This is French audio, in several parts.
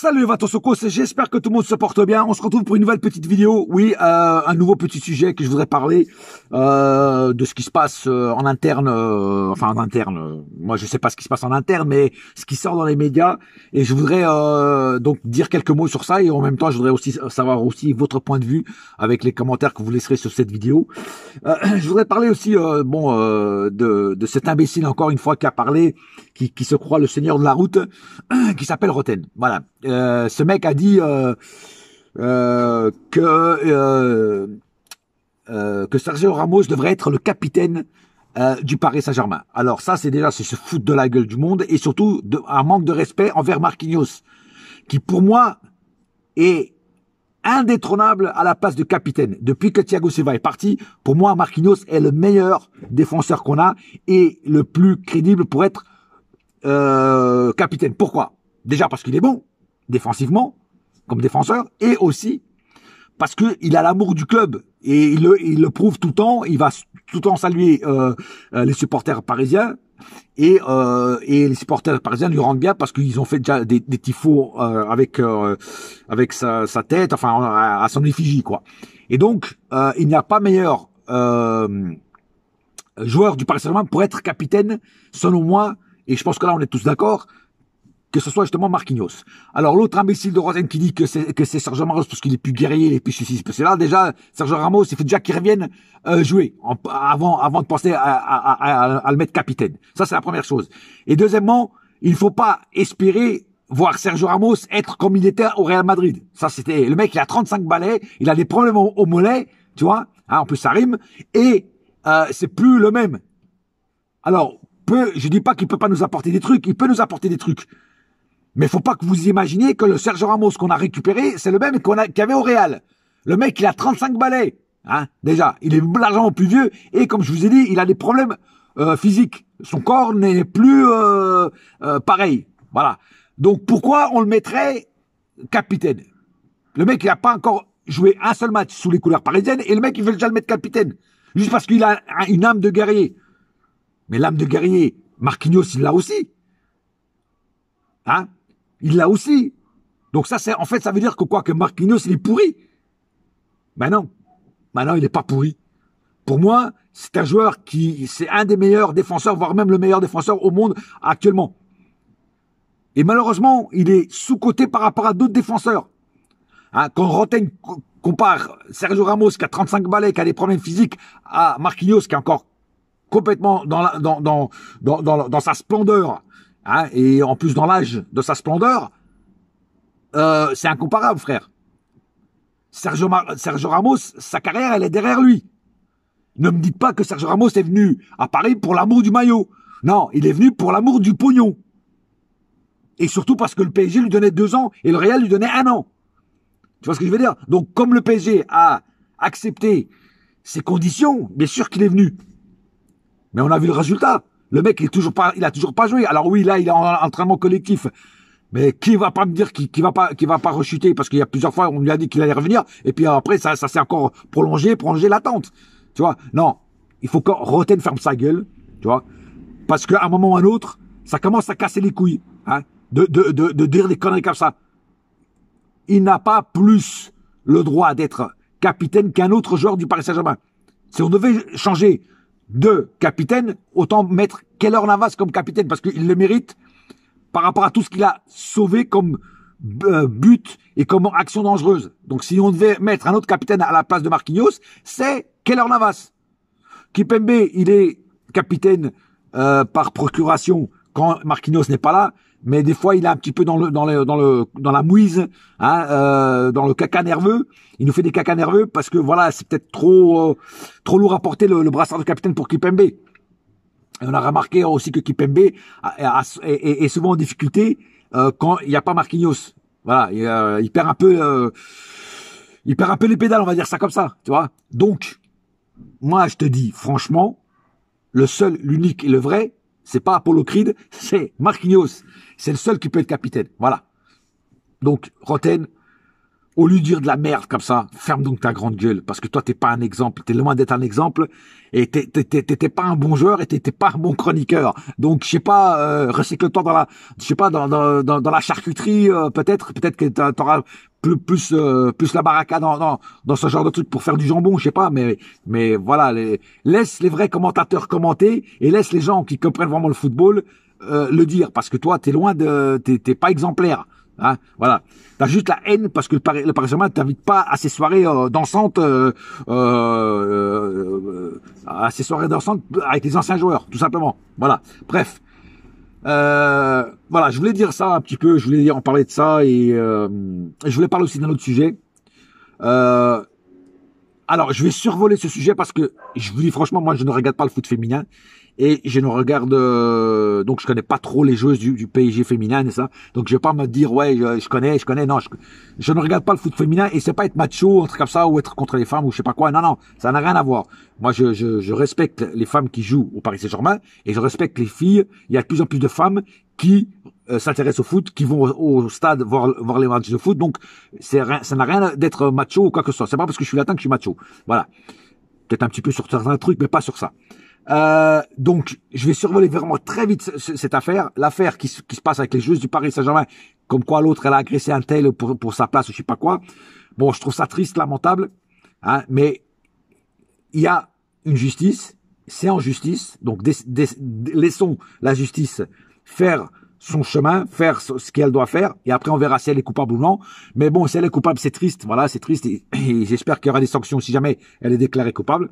Salut Vatosokos, j'espère que tout le monde se porte bien. On se retrouve pour une nouvelle petite vidéo. Oui, un nouveau petit sujet que je voudrais parler de ce qui se passe en interne. Moi, je sais pas ce qui se passe en interne, mais ce qui sort dans les médias. Et je voudrais donc dire quelques mots sur ça. Et en même temps, je voudrais aussi savoir aussi votre point de vue avec les commentaires que vous laisserez sur cette vidéo. Je voudrais parler aussi de cet imbécile encore une fois qui a parlé, qui se croit le seigneur de la route, qui s'appelle Roten. Voilà. Ce mec a dit que Sergio Ramos devrait être le capitaine du Paris Saint-Germain. Alors ça, c'est se foutre de la gueule du monde et surtout un manque de respect envers Marquinhos, qui pour moi est indétrônable à la place de capitaine. Depuis que Thiago Silva est parti, pour moi, Marquinhos est le meilleur défenseur qu'on a et le plus crédible pour être capitaine. Pourquoi? Déjà parce qu'il est bon défensivement, comme défenseur, et aussi parce que il a l'amour du club et il le prouve tout le temps. Il va tout le temps saluer les supporters parisiens et les supporters parisiens lui rendent bien parce qu'ils ont fait déjà des tifos avec sa tête, enfin à son effigie quoi. Et donc il n'y a pas meilleur joueur du Paris Saint-Germain pour être capitaine selon moi, et je pense que là on est tous d'accord, que ce soit justement Marquinhos. Alors l'autre imbécile de Rosen qui dit que c'est Sergio Ramos parce qu'il est plus guerrier, il est plus ceci, parce que là déjà Sergio Ramos il faut déjà qu'il revienne jouer avant de penser à le mettre capitaine. Ça c'est la première chose. Et deuxièmement, il faut pas espérer voir Sergio Ramos être comme il était au Real Madrid. Ça c'était le mec, il a 35 balais, il a des problèmes au mollet, tu vois, hein, en plus ça rime, et c'est plus le même. Alors je dis pas qu'il peut pas nous apporter des trucs, il peut nous apporter des trucs. Mais faut pas que vous imaginiez que le Sergio Ramos qu'on a récupéré, c'est le même qu'il y avait au Real. Le mec, il a 35 balais. Hein, déjà, il est largement plus vieux. Et comme je vous ai dit, il a des problèmes physiques. Son corps n'est plus pareil. Voilà. Donc, pourquoi on le mettrait capitaine? Le mec, il n'a pas encore joué un seul match sous les couleurs parisiennes. Et le mec, il veut déjà le mettre capitaine. Juste parce qu'il a une âme de guerrier. Mais l'âme de guerrier, Marquinhos, il l'a aussi. Hein? Il l'a aussi. Donc ça, en fait, ça veut dire que Marquinhos, il est pourri. Ben non. Ben non, il n'est pas pourri. Pour moi, c'est un joueur c'est un des meilleurs défenseurs, voire même le meilleur défenseur au monde actuellement. Et malheureusement, il est sous-coté par rapport à d'autres défenseurs. Hein, quand Roten compare Sergio Ramos, qui a 35 balais, qui a des problèmes physiques, à Marquinhos, qui est encore complètement dans sa splendeur, hein, et en plus dans l'âge de sa splendeur, c'est incomparable, frère. Sergio Ramos, sa carrière, elle est derrière lui. Ne me dites pas que Sergio Ramos est venu à Paris pour l'amour du maillot. Non, il est venu pour l'amour du pognon. Et surtout parce que le PSG lui donnait 2 ans et le Real lui donnait 1 an. Tu vois ce que je veux dire? Donc, comme le PSG a accepté ces conditions, bien sûr qu'il est venu. Mais on a vu le résultat. Le mec, il a toujours pas joué. Alors oui, là, il est en entraînement collectif. Mais qui va pas me dire qu'il va pas rechuter? Parce qu'il y a plusieurs fois, on lui a dit qu'il allait revenir. Et puis après, ça s'est encore prolongé l'attente. Tu vois? Non. Il faut que Roten ferme sa gueule. Tu vois? Parce qu'à un moment ou à un autre, ça commence à casser les couilles. Hein? De dire des conneries comme ça. Il n'a pas plus le droit d'être capitaine qu'un autre joueur du Paris Saint-Germain. Si on devait changer de capitaine, autant mettre Keylor Navas comme capitaine parce qu'il le mérite par rapport à tout ce qu'il a sauvé comme but et comme action dangereuse. Donc si on devait mettre un autre capitaine à la place de Marquinhos, c'est Keylor Navas. Kimpembe, il est capitaine par procuration quand Marquinhos n'est pas là, mais des fois il est un petit peu dans la mouise, hein, dans le caca nerveux. Il nous fait des caca nerveux parce que voilà, c'est peut-être trop lourd à porter le brassard de capitaine pour Kimpembe. Et on a remarqué aussi que Kimpembe est souvent en difficulté quand il n'y a pas Marquinhos. Voilà, il perd un peu les pédales, on va dire ça comme ça, tu vois. Donc, moi je te dis franchement, le seul, l'unique et le vrai, c'est pas Apollo Creed, c'est Marquinhos. C'est le seul qui peut être capitaine. Voilà. Donc, Roten, au lieu de dire de la merde comme ça, ferme donc ta grande gueule, parce que toi, t'es pas un exemple, t'es loin d'être un exemple, et t'étais pas un bon joueur, et t'étais pas un bon chroniqueur. Donc, je sais pas, recycle-toi dans la, je sais pas, dans la charcuterie, peut-être que t'auras plus la baraka dans ce genre de truc pour faire du jambon, je sais pas, mais voilà, laisse les vrais commentateurs commenter, et laisse les gens qui comprennent vraiment le football, le dire, parce que toi, t'es pas exemplaire. Hein, voilà. T'as juste la haine parce que le Paris Saint-Germain t'invite pas à ces soirées dansantes, à ces soirées dansantes avec les anciens joueurs, tout simplement. Voilà. Bref. Voilà, je voulais dire ça un petit peu, je voulais en parler de ça et je voulais parler aussi d'un autre sujet. Alors, je vais survoler ce sujet parce que je vous dis franchement, moi, je ne regarde pas le foot féminin et je ne regarde donc je connais pas trop les joueuses du PSG féminin et ça. Donc je vais pas me dire ouais, je connais. Non, je ne regarde pas le foot féminin et c'est pas être macho, un truc comme ça ou être contre les femmes ou je sais pas quoi. Non, ça n'a rien à voir. Moi, je respecte les femmes qui jouent au Paris Saint-Germain et je respecte les filles. Il y a de plus en plus de femmes qui s'intéressent au foot, qui vont au stade voir les matchs de foot. Donc ça n'a rien d'être macho ou quoi que ce soit. C'est pas parce que je suis latin que je suis macho. Voilà. Peut-être un petit peu sur certains trucs, mais pas sur ça. Donc, je vais survoler vraiment très vite cette affaire, l'affaire qui se passe avec les joueuses du Paris Saint-Germain, comme quoi l'autre elle a agressé un tel pour sa place, ou je sais pas quoi. Bon, je trouve ça triste, lamentable, hein, mais il y a une justice, c'est en justice, donc laissons la justice faire son chemin, faire ce qu'elle doit faire, et après on verra si elle est coupable ou non. Mais bon, si elle est coupable, c'est triste, voilà, c'est triste, et j'espère qu'il y aura des sanctions si jamais elle est déclarée coupable.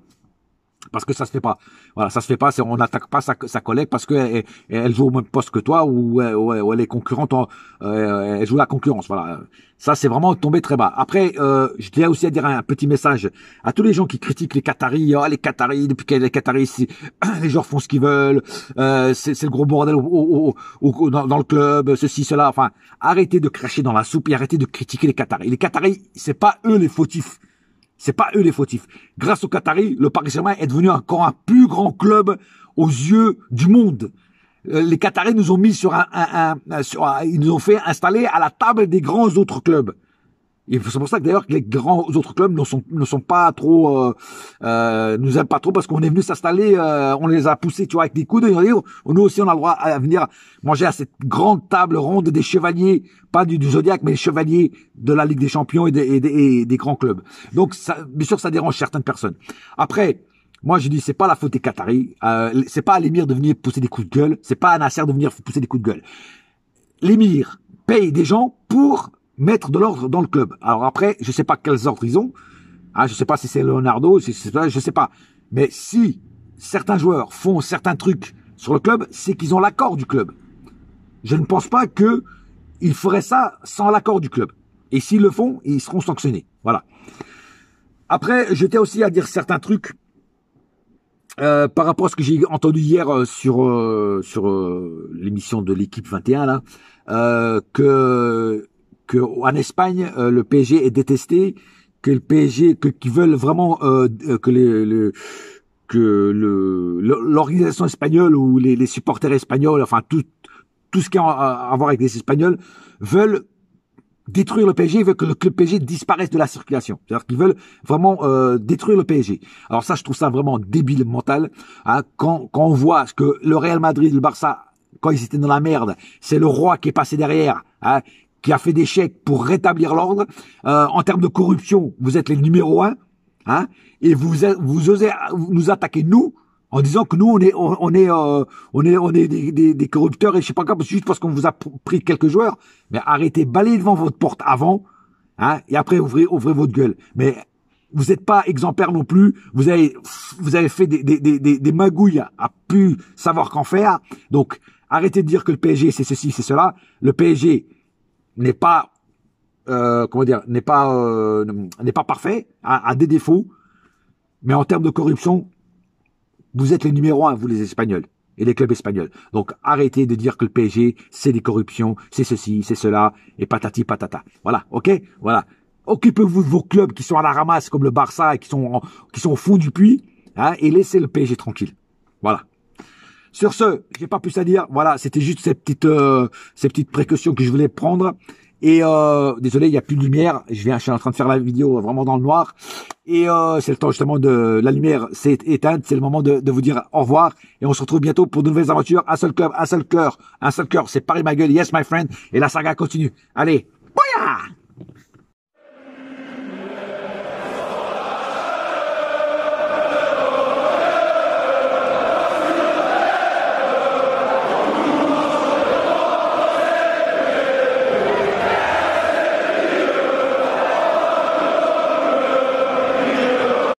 Parce que ça se fait pas. Voilà, ça se fait pas. On n'attaque pas sa collègue parce que elle joue au même poste que toi ou elle est concurrente. Elle joue la concurrence. Voilà. Ça, c'est vraiment tombé très bas. Après, je tiens aussi à dire un petit message à tous les gens qui critiquent les Qataris. Oh, les Qataris, depuis que les Qataris, les joueurs font ce qu'ils veulent. C'est le gros bordel dans le club. Ceci, cela. Enfin, arrêtez de cracher dans la soupe et arrêtez de critiquer les Qataris. Les Qataris, c'est pas eux les fautifs. C'est pas eux les fautifs. Grâce aux Qataris, le Paris Saint-Germain est devenu encore un plus grand club aux yeux du monde. Les Qataris nous ont mis ils nous ont fait installer à la table des grands autres clubs. Et c'est pour ça que d'ailleurs que les grands autres clubs ne sont pas trop, nous aiment pas trop parce qu'on est venu s'installer, on les a poussés, tu vois, avec des coudes. Et nous aussi, on a le droit à venir manger à cette grande table ronde des chevaliers, pas du Zodiac, mais les chevaliers de la Ligue des Champions et des grands clubs. Donc, ça, bien sûr, ça dérange certaines personnes. Après, moi, je dis, c'est pas la faute des Qataris, c'est pas à l'émir de venir pousser des coups de gueule, c'est pas à Nasser de venir pousser des coups de gueule. L'émir paye des gens pour mettre de l'ordre dans le club. Alors après, je sais pas quels ordres ils ont. Hein, je sais pas si c'est Leonardo, je sais pas. Mais si certains joueurs font certains trucs sur le club, c'est qu'ils ont l'accord du club. Je ne pense pas que ils feraient ça sans l'accord du club. Et s'ils le font, ils seront sanctionnés. Voilà. Après, j'étais aussi à dire certains trucs par rapport à ce que j'ai entendu hier sur l'émission de l'équipe 21 là, que en Espagne le PSG est détesté, que le PSG qu'ils veulent vraiment que l'organisation espagnole ou les supporters espagnols, enfin tout ce qui a à voir avec les Espagnols veulent détruire le PSG, ils veulent que le club PSG disparaisse de la circulation. C'est-à-dire qu'ils veulent vraiment détruire le PSG. Alors ça, je trouve ça vraiment débile mental. Hein, quand on voit ce que le Real Madrid, le Barça, quand ils étaient dans la merde, c'est le roi qui est passé derrière, hein, qui a fait des chèques pour rétablir l'ordre. En termes de corruption, vous êtes les numéro 1, hein, et vous osez nous attaquer nous en disant que nous on est des corrupteurs et je sais pas quoi, juste parce qu'on vous a pris quelques joueurs. Mais arrêtez, balayez devant votre porte avant, hein, et après ouvrez votre gueule. Mais vous n'êtes pas exemplaire non plus. Vous avez fait des magouilles à plus savoir qu'en faire. Donc arrêtez de dire que le PSG c'est ceci, c'est cela. Le PSG n'est pas n'est pas parfait, a des défauts, mais en termes de corruption, vous êtes les numéros 1, vous les Espagnols et les clubs espagnols. Donc arrêtez de dire que le PSG c'est des corruptions, c'est ceci, c'est cela et patati patata. Voilà, ok, voilà. Occupez-vous de vos clubs qui sont à la ramasse comme le Barça et qui sont au fond du puits, hein, et laissez le PSG tranquille. Voilà. Sur ce, j'ai pas plus à dire. Voilà, c'était juste ces petites précautions que je voulais prendre. Et désolé, il n'y a plus de lumière. Je suis en train de faire la vidéo vraiment dans le noir. Et c'est le temps justement de la lumière s'est éteinte. C'est le moment de vous dire au revoir. Et on se retrouve bientôt pour de nouvelles aventures. Un seul club, un seul cœur, un seul cœur. C'est Paris ma gueule. Yes my friend. Et la saga continue. Allez, bouya!